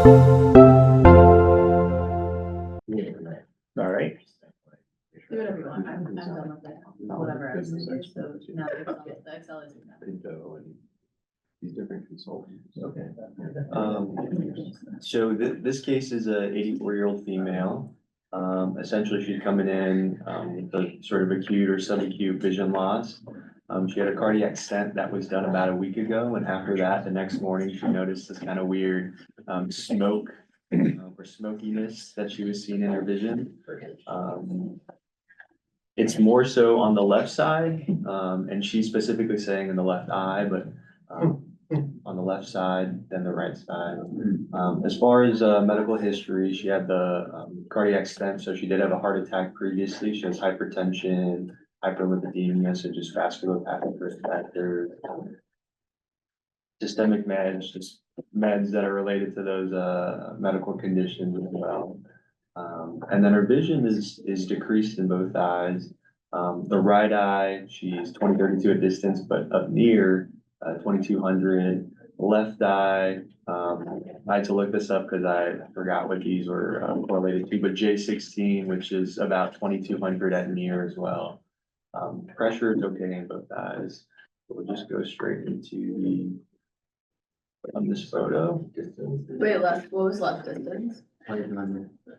All right. Do whatever you want. I'm done with it. Whatever I was gonna do. So now the Excel is enough. Pinto and these different consultants. Okay. So this case is a 84-year-old female. Essentially, she's coming in with a sort of acute or subacute vision loss. She had a cardiac stent that was done about a week ago, and after that, the next morning, she noticed this kind of weird smoke or smokiness that she was seeing in her vision. It's more so on the left side, and she's specifically saying in the left eye, but on the left side than the right side. As far as medical history, she had the cardiac stent, so she did have a heart attack previously. She has hypertension, hyperlipidemia, so just vasculopathic risk factors, systemic meds, just meds that are related to those medical conditions as well. And then her vision is decreased in both eyes. The right eye, she's 20/32 at distance, but up near 2200. Left eye, I had to look this up because I forgot what these were correlated to, but J16, which is about 2200 at near as well. Pressure is okay in both eyes. So we'll just go straight into on this photo. Wait, left, what was left distance?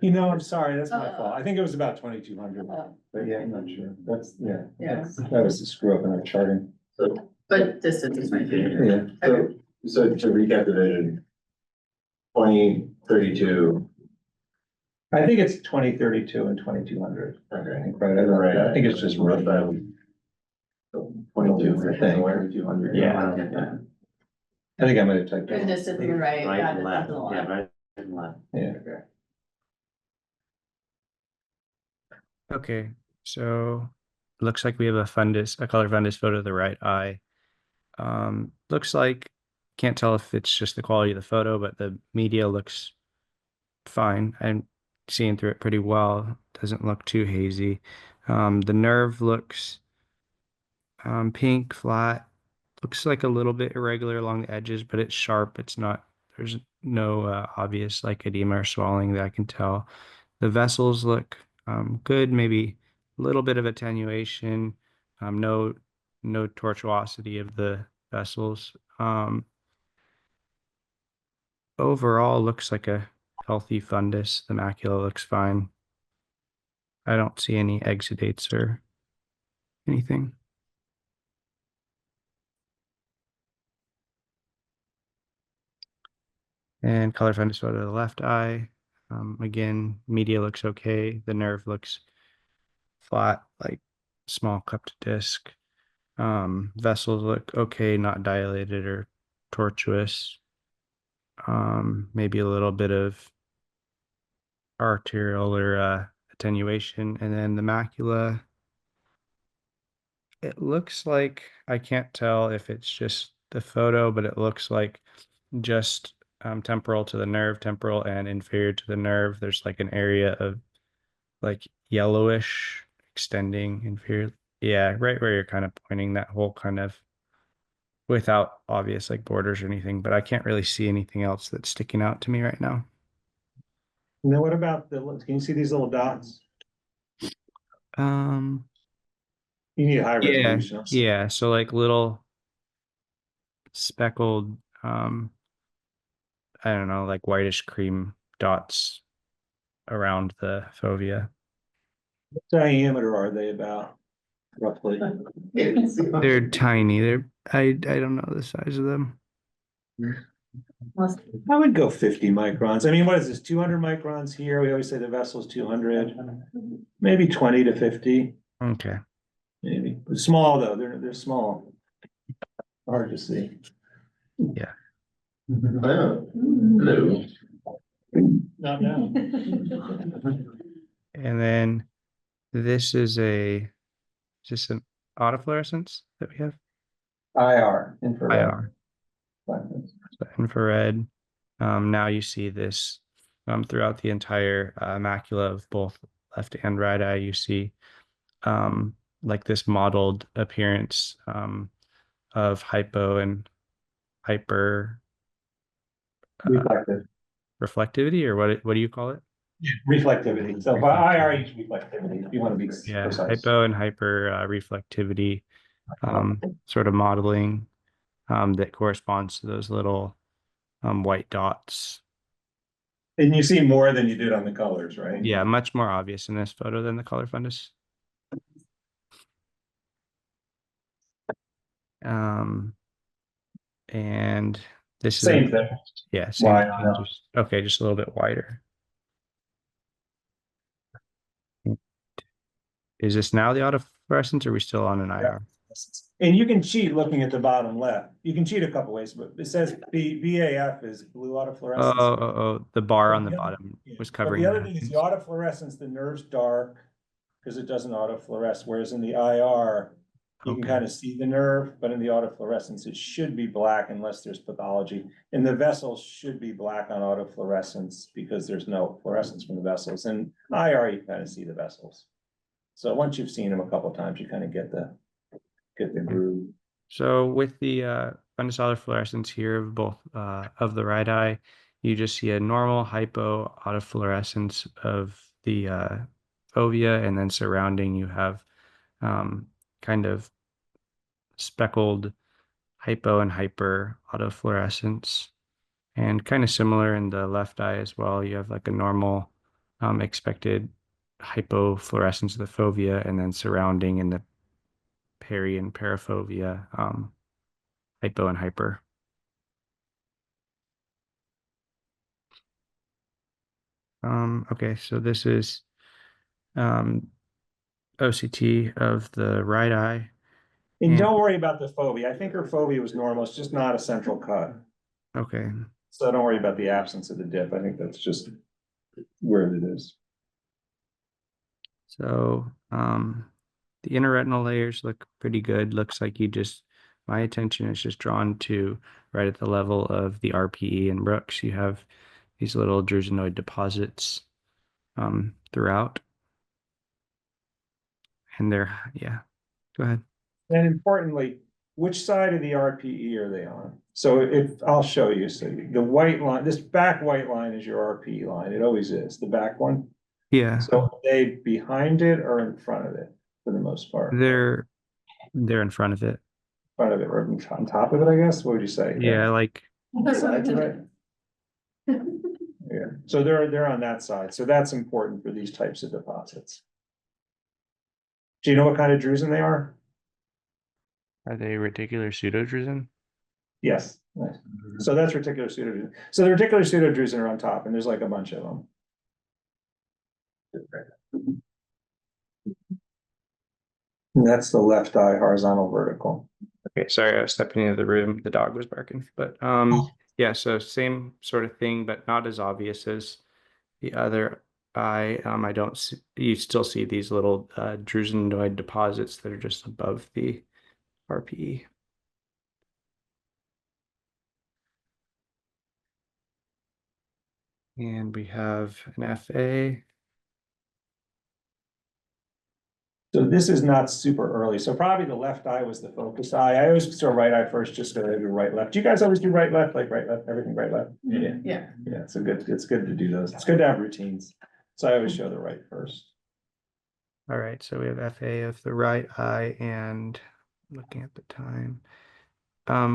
You know, I'm sorry, that's my Oh. fault. I think it was about 2200, Oh, but yeah, I'm not sure. That's, yeah. Yeah. That was the screw up in our charting. but distance is my favorite. Yeah. Okay. So to recap the vision, 20/32. I think it's 2032 and 2200. Okay. I think right. I think it's just right. 2200. Yeah. I think I might have typed And it. distance to the right, Right yeah, and distance left, to the yeah, left. right and left. Yeah. Okay, so looks like we have a color fundus photo of the right eye. Looks like, can't tell if it's just the quality of the photo, but the media looks fine. I'm seeing through it pretty well. Doesn't look too hazy. The nerve looks pink, flat. Looks like a little bit irregular along the edges, but it's sharp. It's not, there's no obvious like edema or swelling that I can tell. The vessels look good, maybe a little bit of attenuation, no tortuosity of the vessels. Overall looks like a healthy fundus. The macula looks fine. I don't see any exudates or anything. And color fundus photo of the left eye. Again, media looks okay. The nerve looks flat, like small cupped disc. Vessels look okay, not dilated or tortuous. Maybe a little bit of arterial or attenuation. And then the macula, it looks like, I can't tell if it's just the photo, but it looks like just temporal to the nerve, temporal and inferior to the nerve. There's like an area of like yellowish extending inferior. Yeah, right where you're kind of pointing, that whole kind of, without obvious like borders or anything, but I can't really see anything else that's sticking out to me right now. And then what about can you see these little dots? Um, You need high yeah, resolution. yeah. So like little speckled, I don't know, like whitish cream dots around the fovea. What diameter are they about, roughly? They're tiny. I don't know the size of them. I would go 50 microns. I mean, what is this, 200 microns here? We always say the vessel's 200. Maybe 20 to 50, Okay. maybe. Small though, they're small. Hard to see. Yeah. Hello. Not now. And then this is just an autofluorescence that we have. IR, infrared. IR. So infrared. Now you see this throughout the entire macula of both left and right eye. You see like this mottled appearance of hypo and hyper Reflective. reflectivity, or what do you call it? Reflectivity. So by IR each reflectivity, if you want to be Yeah, precise. hypo and hyper reflectivity, sort of modeling that corresponds to those little white dots. And you see more than you did on the colors, right? Yeah, much more obvious in this photo than the color fundus. And this Same is thing. yeah, same Why? thing, just okay, just a little bit wider. Is this now the autofluorescence, or are we still on an IR? And you can cheat looking at the bottom left. You can cheat a couple ways, but it says BAF is blue autofluorescence. The bar But on the the other- bottom yeah. was But covering the other that. thing is the autofluorescence, the nerve's dark because it doesn't autofluoresce, whereas in the IR, you can Okay. kind of see the nerve, but in the autofluorescence, it should be black unless there's pathology. And the vessels should be black on autofluorescence because there's no fluorescence from the vessels. And IR, you kind of see the vessels. So once you've seen them a couple of times, you kind of get the groove. So with the fundus autofluorescence here of both of the right eye, you just see a normal hypoautofluorescence of the fovea, and then surrounding you have kind of speckled hypo and hyper autofluorescence, and kind of similar in the left eye as well. You have like a normal expected hypofluorescence of the fovea, and then surrounding in the peri and parafovea hypo and hyper. Okay, so this is OCT of the right eye. And don't worry about the fovea. I think her fovea was normal. It's just not a central cut. Okay. So don't worry about the absence of the dip. I think that's just where it is. So the inner retinal layers look pretty good. Looks like my attention is just drawn to right at the level of the RPE and Brooks. You have these little drusenoid deposits throughout. And yeah, go ahead. And importantly, which side of the RPE are they on? So I'll show you. So the white line, this back white line is your RPE line. It always is, the back one. Yeah. So are they behind it or in front of it for the most part? They're in front of it. Front of it or on top of it, I guess. What would you say? Yeah, like sides of it. Yeah, so they're on that side. So that's important for these types of deposits. Do you know what kind of drusen they are? Are they reticular pseudodrusen? Yes. Nice. So that's reticular pseudodrusen. So the reticular pseudodrusen are on top, and there's like a bunch of them. And that's the left eye horizontal vertical. Okay, sorry, I was stepping into the room. The dog was barking. But yeah, so same sort of thing, but not as obvious as the other eye. I don't see, you still see these little drusenoid deposits that are just above the RPE. And we have an FA. So this is not super early. So probably the left eye was the focus eye. I always do right eye first, just so I do right left. Do you guys always do right left, like right left, everything right left? Yeah. Yeah. Yeah, it's good to do those. It's good to have routines. So I always show the right first. All right, so we have FA of the right eye, and looking at the time.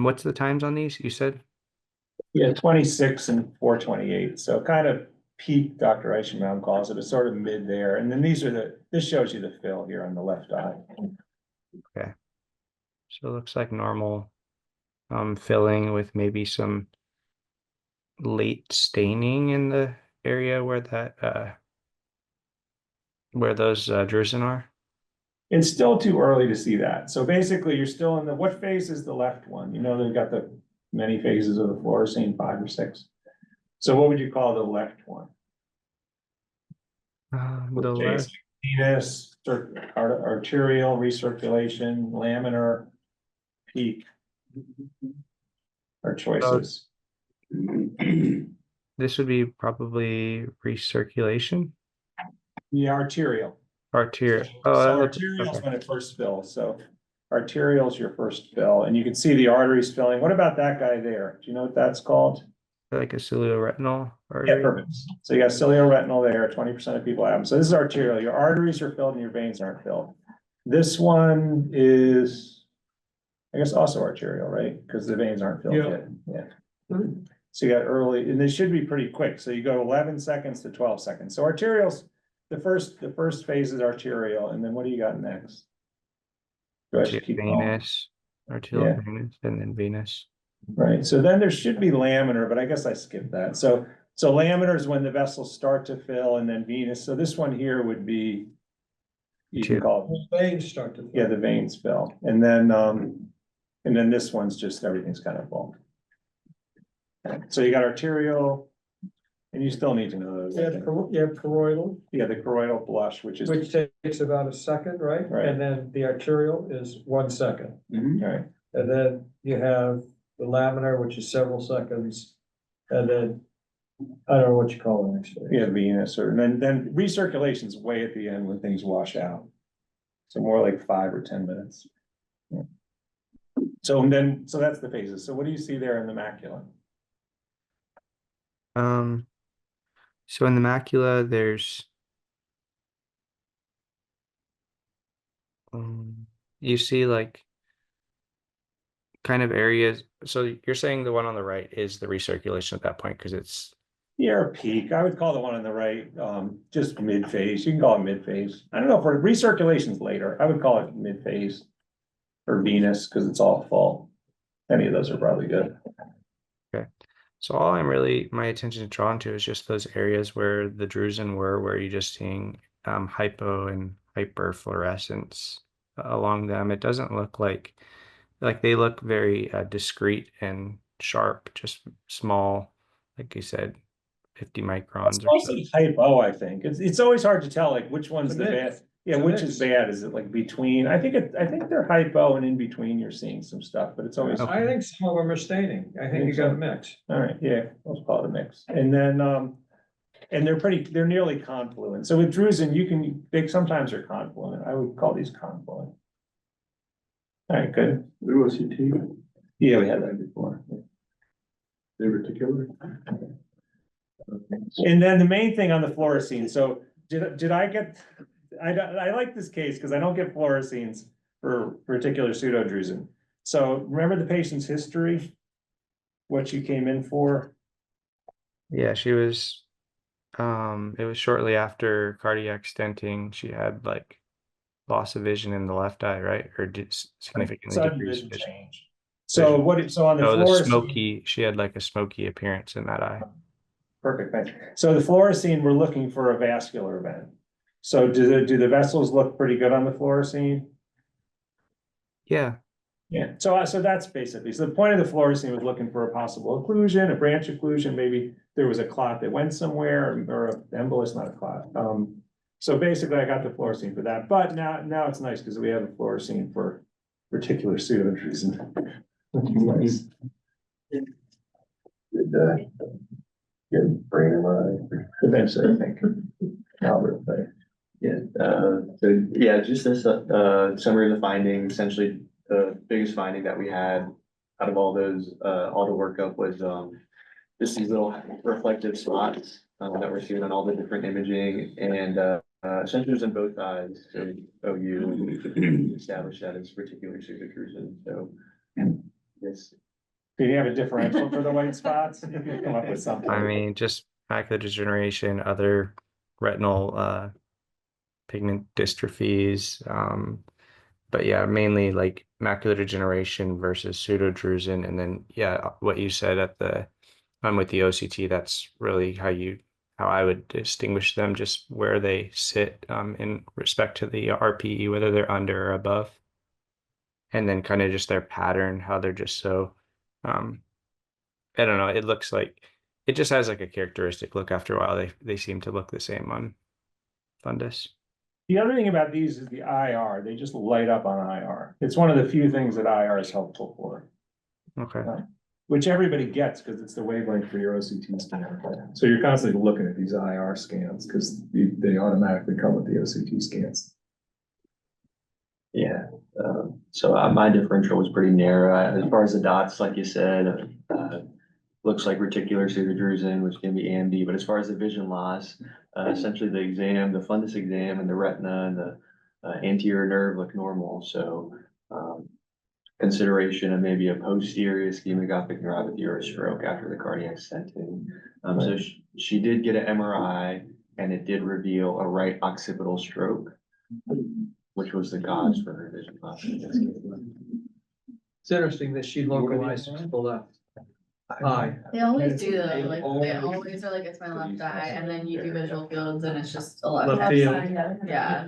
What's the times on these? You said? Yeah, 26 and 428. So kind of peak, Dr. Eichenbaum calls it, a sort of mid there. And then this shows you the fill here on the left eye. Okay. So it looks like normal filling with maybe some late staining in the area where that where those drusen are. It's still too early to see that. So basically you're still in what phase is the left one? You know, they've got the many phases of the fluorescein, 5 or 6. So what would you call the left one? The left. Venous, arterial, recirculation, laminar, peak are choices. This would be probably recirculation. Yeah, arterial. Arterial. So arterial is when it first fills. So arterial is your first fill, and you can see the arteries filling. What about that guy there? Do you know what that's called? like a cilioretinal Yeah, artery? perfect. So you got cilioretinal there, 20% of people have them. So this is arterial. Your arteries are filled and your veins aren't filled. This one is, I guess, also arterial, right? Because the veins aren't filled Yeah. yet. Yeah. So you got early, and they should be pretty quick. So you go 11 seconds to 12 seconds. So arterials, the first phase is arterial, and then what do you got next? Do I just keep going? Venous, arterial Yeah. venous, and then venous. Right, so then there should be laminar, but I guess I skipped that. So laminar is when the vessels start to fill, and then venous. So this one here would be, you can call it, Veins start to. yeah, the veins fill. And then this one's just everything's kind of full. So you got arterial, and you still need to know those. You have choroidal, Yeah, the choroidal blush, which is, which takes about a second, right? Right. And then the arterial is 1 second. right, And then you have the laminar, which is several seconds. And then, I don't know what you call the next phase. yeah, venous, or, and then recirculation's way at the end when things wash out. So more like 5 or 10 minutes. Yeah. So that's the phases. So what do you see there in the macula? So in the macula, there's you see like kind of areas. So you're saying the one on the right is the recirculation at that point because it's Yeah, peak. I would call the one on the right, just mid-phase. You can call it mid-phase. I don't know, for recirculation's later. I would call it mid-phase. Or venous, because it's all full. Any of those are probably good. okay. So all I'm really my attention is drawn to is just those areas where the drusen were, where you're just seeing hypo and hyperfluorescence along them. It doesn't look like they look very discrete and sharp, just small, like you said, 50 microns It's or so. mostly hypo, I think. It's always hard to tell, like, which one's It's the a mix. bad. Yeah, It's a which mix. is bad? Is it like between? I think they're hypo, and in between you're seeing some stuff, but it's always. Okay. I think some of them are staining. I think you got a mix. All right, yeah, let's call it a mix. And then, and they're nearly confluent. So with drusen, they sometimes are confluent. I would call these confluent. All right, good. OCT, Yeah, we had that before. the reticular. And then the main thing on the fluorescein, so did I get, I like this case because I don't get fluoresceins for reticular pseudodrusen. So remember the patient's history? What she came in for? Yeah, she was it was shortly after cardiac stenting. She had like loss of vision in the left eye, right? Or significantly Sudden decreased vision vision. change. So on the Oh, the fluorescein. smoky, she had like a smoky appearance in that eye. Perfect, thanks. So the fluorescein, we're looking for a vascular event. So do the vessels look pretty good on the fluorescein? Yeah. Yeah, so that's basically, so the point of the fluorescein was looking for a possible occlusion, a branch occlusion, maybe there was a clot that went somewhere, or an embolus, not a clot. So basically I got the fluorescein for that, but now it's nice because we have a fluorescein for reticular pseudodrusen. Nice. Good brain in my eye. Eventually, I think. Albert, but Yeah, so yeah, just this summary of the findings, essentially the biggest finding that we had out of all those, all the workup was just these little reflective spots that we're seeing on all the different imaging and essentially it was in both eyes. So OU established that as reticular pseudodrusen. So yes. do you have a differential for the white spots? You can come up with something. I mean, just macular degeneration, other retinal pigment dystrophies. But yeah, mainly like macular degeneration versus pseudodrusen. And then, yeah, what you said at the, with the OCT, that's really how I would distinguish them, just where they sit in respect to the RPE, whether they're under or above. And then kind of just their pattern, how they're just so, I don't know, it looks like, it just has like a characteristic look after a while. They seem to look the same on fundus. The other thing about these is the IR, they just light up on IR. It's one of the few things that IR is helpful for, Okay. which everybody gets because it's the wavelength for your OCT scanner. So you're constantly looking at these IR scans because they automatically come with the OCT scans. Yeah, so my differential was pretty narrow. As far as the dots, like you said, looks like reticular pseudodrusen, which can be AMD, but as far as the vision loss, essentially the exam, the fundus exam and the retina and the anterior nerve look normal, so consideration of maybe a posterior ischemic optic neuropathy or a stroke after the cardiac stenting. So she did get an MRI and it did reveal a right occipital stroke, which was the cause for her vision loss. It's interesting that she localized to the left eye. They always do though, like, they always are like, it's my left eye, and then you do visual fields and it's just a left. Left field. Yeah.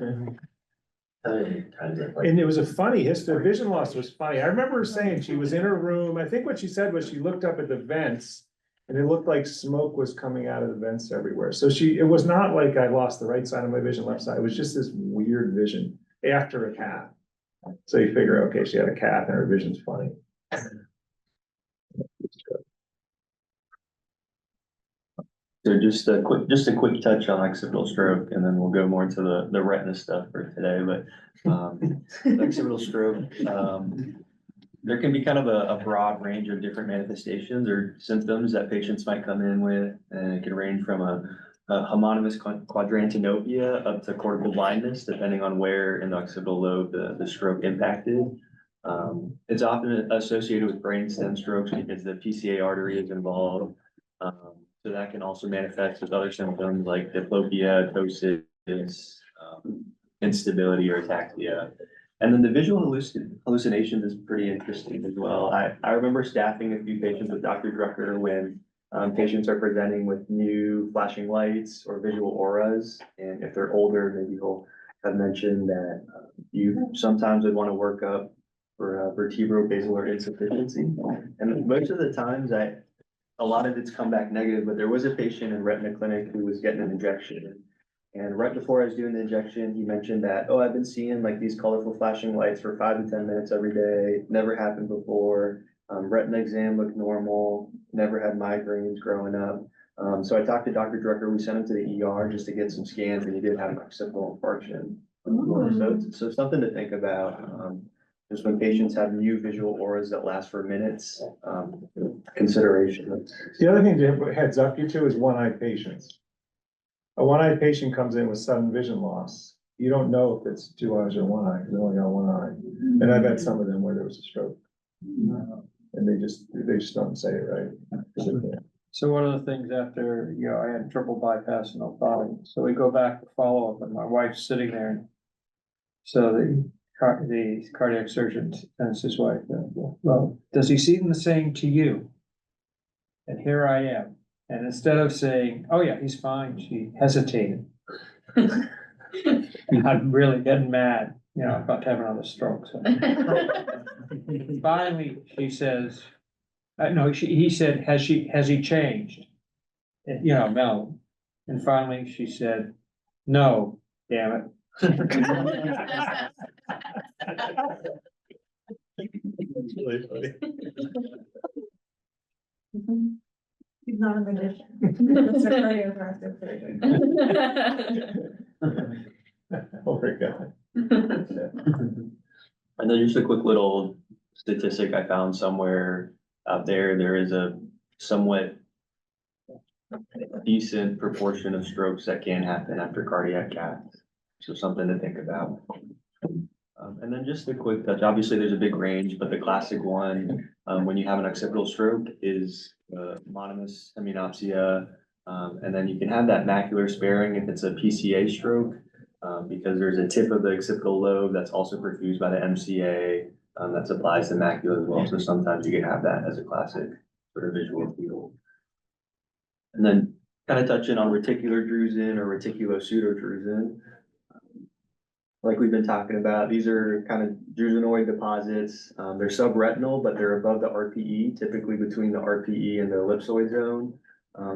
And it was a funny history, vision loss was funny, I remember her saying she was in her room, I think what she said was she looked up at the vents. And it looked like smoke was coming out of the vents everywhere, so it was not like I lost the right side of my vision, left side, it was just this weird vision after a cath. So you figure, okay, she had a cath and her vision's funny. So just a quick touch on occipital stroke, and then we'll go more into the retina stuff for today, but occipital stroke, there can be kind of a broad range of different manifestations or symptoms that patients might come in with, and it can range from a homonymous quadrantinopia up to cortical blindness, depending on where in the occipital lobe the stroke impacted. It's often associated with brain stem strokes because the PCA artery is involved. So that can also manifest with other symptoms like diplopia, ptosis, instability, or ataxia. And then the visual hallucinations is pretty interesting as well. I remember staffing a few patients with Dr. Drucker when patients are presenting with new flashing lights or visual auras. And if they're older, maybe he'll have mentioned that you sometimes would want to work up for vertebrobasilar insufficiency. And most of the times a lot of it's come back negative, but there was a patient in retina clinic who was getting an injection. And right before I was doing the injection, he mentioned that, oh, I've been seeing like these colorful flashing lights for 5 to 10 minutes every day. Never happened before. Retina exam looked normal. Never had migraines growing up. So I talked to Dr. Drucker. We sent him to the ER just to get some scans, and he did have an occipital infarction. So something to think about. Just when patients have new visual auras that last for minutes, consideration. The other thing to heads up you to is one-eyed patients. A one-eyed patient comes in with sudden vision loss. You don't know if it's 2 eyes or 1 eye, they only got 1 eye. And I've had some of them where there was a stroke. And they just don't say it right. So one of the things after, I had triple bypass and orthotic, so we go back to follow up and my wife's sitting there. So the cardiac surgeon asks his wife, well, does he seem the same to you? And here I am. And instead of saying, oh yeah, he's fine, she hesitated. I'm really getting mad, about to have another stroke. So. Finally, she says, no, he said, has he changed? And, no. And finally she said, no, damn it. Really funny. He's not a magician. It's a cardiothoracic surgeon. Oh my God. And then just a quick little statistic I found somewhere out there. There is a somewhat decent proportion of strokes that can happen after cardiac cath. So something to think about. And then just a quick touch, obviously there's a big range, but the classic one, when you have an occipital stroke is homonymous hemianopsia. And then you can have that macular sparing if it's a PCA stroke, because there's a tip of the occipital lobe that's also perfused by the MCA that supplies the macula as well. So sometimes you can have that as a classic sort of visual field. And then kind of touching on reticular drusen or reticular pseudodrusen. Like we've been talking about, these are kind of drusenoid deposits. They're subretinal, but they're above the RPE, typically between the RPE and the ellipsoid zone.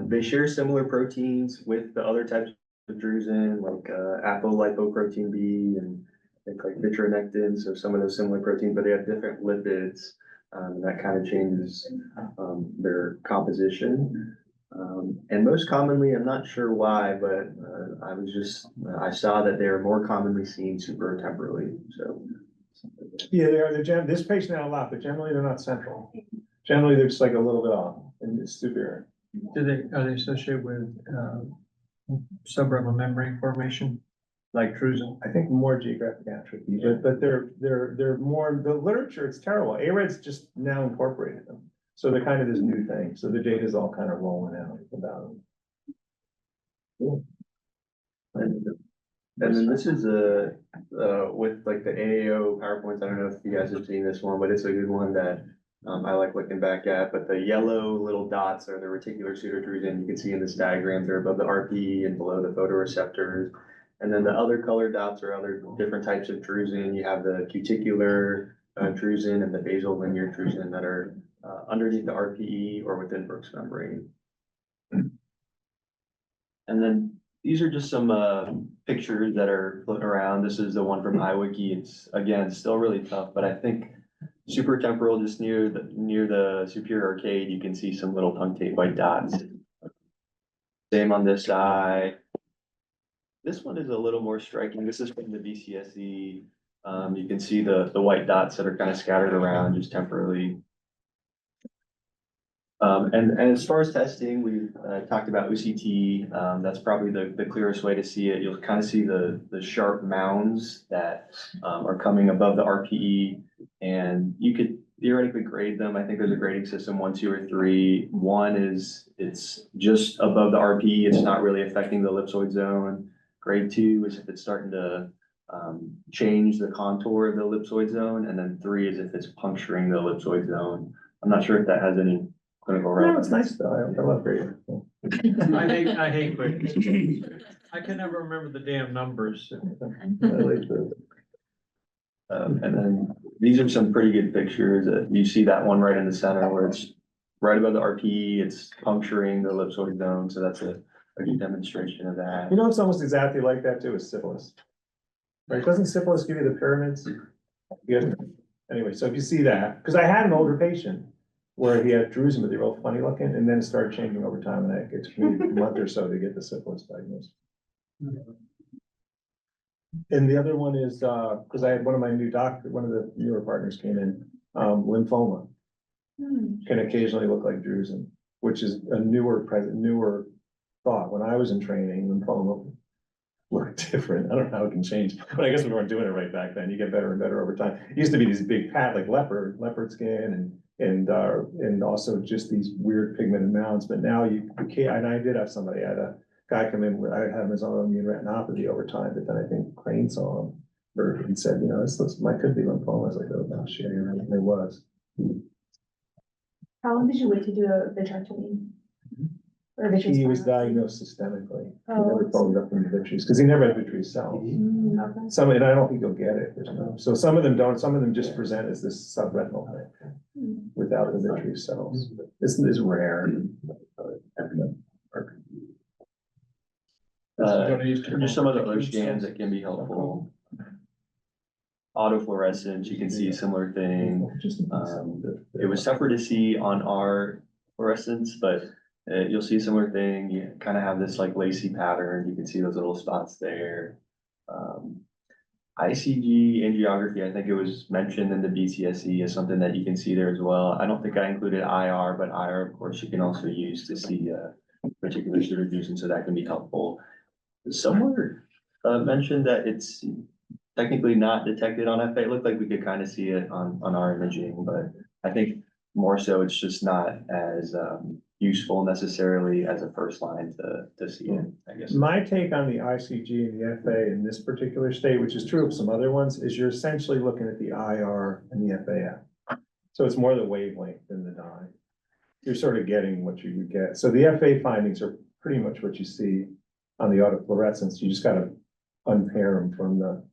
They share similar proteins with the other types of drusen, like apolipoprotein B and like vitronectin. So some of those similar proteins, but they have different lipids. That kind of changes their composition. And most commonly, I'm not sure why, but I saw that they are more commonly seen supratemporally. So Yeah, they are. This patient had a lot, but generally they're not central. Generally, they're just like a little bit off. and it's superior. Are they associated with, subretinal membrane formation, like drusen? I think more geographic atrophy, but they're more, the literature, it's terrible. ARED's just now incorporated them. So they're kind of this new thing. So the data's all kind of rolling out about them. And then this is with like the AAO PowerPoints, I don't know if you guys have seen this one, but it's a good one that I like looking back at, but the yellow little dots are the reticular pseudodrusen. You can see in this diagram, they're above the RPE and below the photoreceptors. And then the other colored dots are other different types of drusen. You have the cuticular drusen and the basal linear drusen that are underneath the RPE or within Brooks membrane. And then these are just some pictures that are floating around. This is the one from iWiki. It's again still really tough, but I think supratemporal, just near the superior arcade, you can see some little punctate white dots. Same on this eye. This one is a little more striking. This is from the BCSE. You can see the white dots that are kind of scattered around just temporarily. And as far as testing, we've talked about OCT. That's probably the clearest way to see it. You'll kind of see the sharp mounds that are coming above the RPE, and you could theoretically grade them. I think there's a grading system, 1, 2, or 3. 1 is it's just above the RPE. It's not really affecting the ellipsoid zone. Grade 2 is if it's starting to change the contour of the ellipsoid zone, and then 3 is if it's puncturing the ellipsoid zone. I'm not sure if that has any clinical No, relevance. it's nice though. I love grading. I hate quick. I can never remember the damn numbers. I like the- And then these are some pretty good pictures. You see that one right in the center where it's right above the RPE, it's puncturing the ellipsoid zone. So that's a good demonstration of that. You know, it's almost exactly like that too, is syphilis. Right? Doesn't syphilis give you the pyramids? Yeah. Anyway, so if you see that, because I had an older patient where he had drusen, but they were all funny looking, and then it started changing over time, and it took me a month or so to get the syphilis diagnosed. And the other one is, because I had one of the newer partners came in, lymphoma can occasionally look like drusen, which is a newer thought. When I was in training, lymphoma looked different. I don't know how it can change, but I guess we weren't doing it right back then. You get better and better over time. It used to be these big like leopard skin and also just these weird pigmented mounds, but now you can't, and I did have somebody, I had a guy come in, I had him as autoimmune retinopathy over time, but then I think Crane saw him, or he said, this could be lymphoma. I was like, oh, no, shit, you're right. And it was. How long did you wait to do a vitrectomy? Or vitreous He was biopsy? diagnosed systemically. He Oh, never followed up in the vitreous, because he never had vitreous cells. Okay. And I don't think you'll get it, so some of them don't, some of them just present as this subretinal thing without the vitreous cells. This is rare. Just some of the other scans that can be helpful. Autofluorescence, you can see a similar thing. It was tougher to see on our fluorescence, but you'll see a similar thing. You kind of have this like lacy pattern. You can see those little spots there. ICG angiography, I think it was mentioned in the BCSE is something that you can see there as well. I don't think I included IR, but IR, of course, you can also use to see particular pseudodrusen, so that can be helpful. Somewhere mentioned that it's technically not detected on FA. It looked like we could kind of see it on our imaging, but I think more so it's just not as useful necessarily as a first line to see it, I guess. My take on the ICG and the FA in this particular state, which is true of some other ones, is you're essentially looking at the IR and the FAF. So it's more the wavelength than the dye. You're sort of getting what you would get. So the FA findings are pretty much what you see on the autofluorescence. You just got to unpair them from the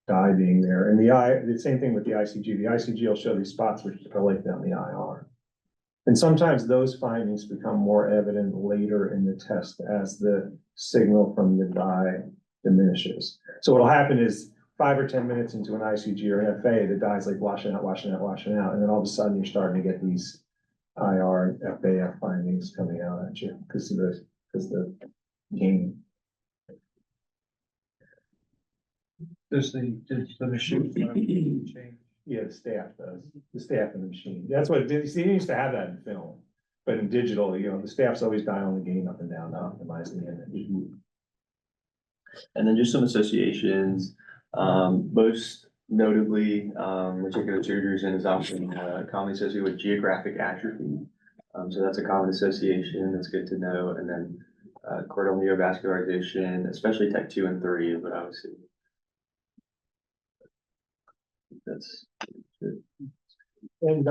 dye being there. And the same thing with the ICG. The ICG will show these spots which are like down the IR. And sometimes those findings become more evident later in the test as the signal from the dye diminishes. So what'll happen is 5 or 10 minutes into an ICG or an FA, the dye's like washing out. And then all of a sudden you're starting to get these IR and FAF findings coming out at you because the gain. Does the machine change? Yeah, the staff does. The staff and the machine. That's what it did. You see, they used to have that in film. But in digital, you know, the staff's always dialing the gain up and down to optimize the image. And then just some associations, most notably, reticular pseudodrusen is often commonly associated with geographic atrophy. So that's a common association, that's good to know, and then cortical neovascularization, especially type 2 and 3 is what I would see. That's And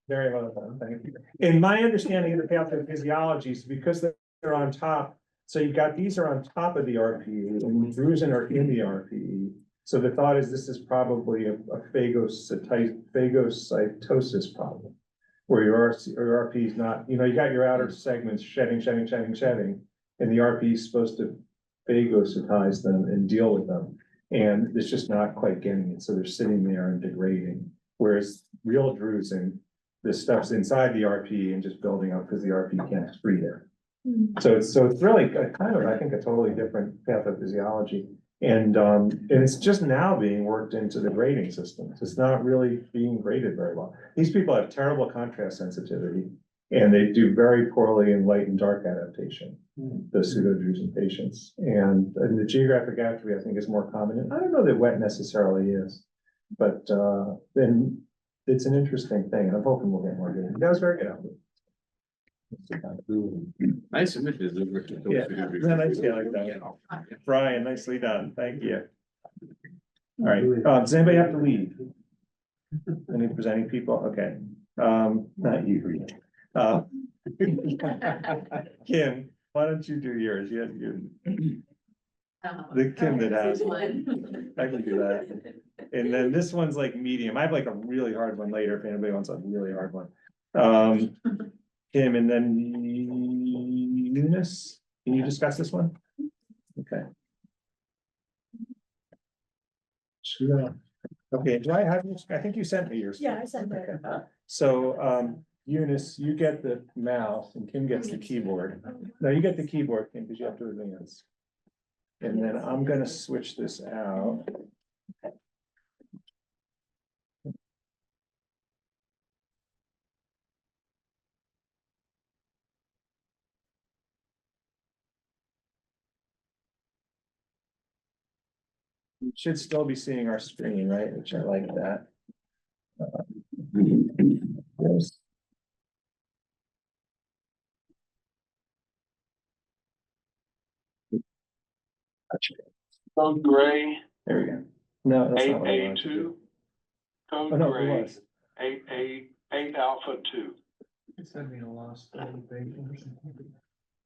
very well done, thank you. In my understanding of the pathophysiology is because they're on top, so you've got, these are on top of the RPE, and the drusen are in the RPE. So the thought is this is probably a phagocytosis problem. Where your RPE is not, you know, you got your outer segments shedding, and the RPE is supposed to phagocytize them and deal with them. And it's just not quite getting it, so they're sitting there and degrading. Whereas real drusen, this stuff's inside the RPE and just building up because the RPE can't excrete it. So it's really a kind of, I think, a totally different pathophysiology. And it's just now being worked into the grading systems. It's not really being graded very well. These people have terrible contrast sensitivity, and they do very poorly in light and dark adaptation, the pseudodrusen patients. And the geographic atrophy, I think, is more common. And I don't know that wet necessarily is, but then it's an interesting thing, and I'm hoping we'll get more data. That was very good, Albert. Nice images. Yeah, nice, yeah, like that. Brian, nicely done, thank you. All right, does anybody have to leave? Any presenting people? Okay, not you. Kim, why don't you do yours? You, the Kim that has, I can do that. And then this one's like medium. I have like a really hard one later if anybody wants a really hard one. Kim, and then Eunice, can you discuss this one? Okay. Sure. Okay, do I have, I think you sent me yours. Yeah, I sent it. Okay. So, Eunice, you get the mouse and Kim gets the keyboard. No, you get the keyboard, Kim, because you have to advance. And then I'm gonna switch this out. You should still be seeing our screen, right? Which I like that. Yes. Code gray, There we go. No, that's not what I eight wanted to do. two, Oh, code no, it gray, was. eight alpha two. Send me a lost page or something.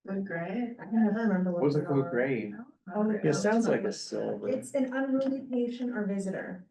Good, great. I never remember what. What's a they code are. gray? Oh, It sounds like a silver. It's an unruly patient or visitor.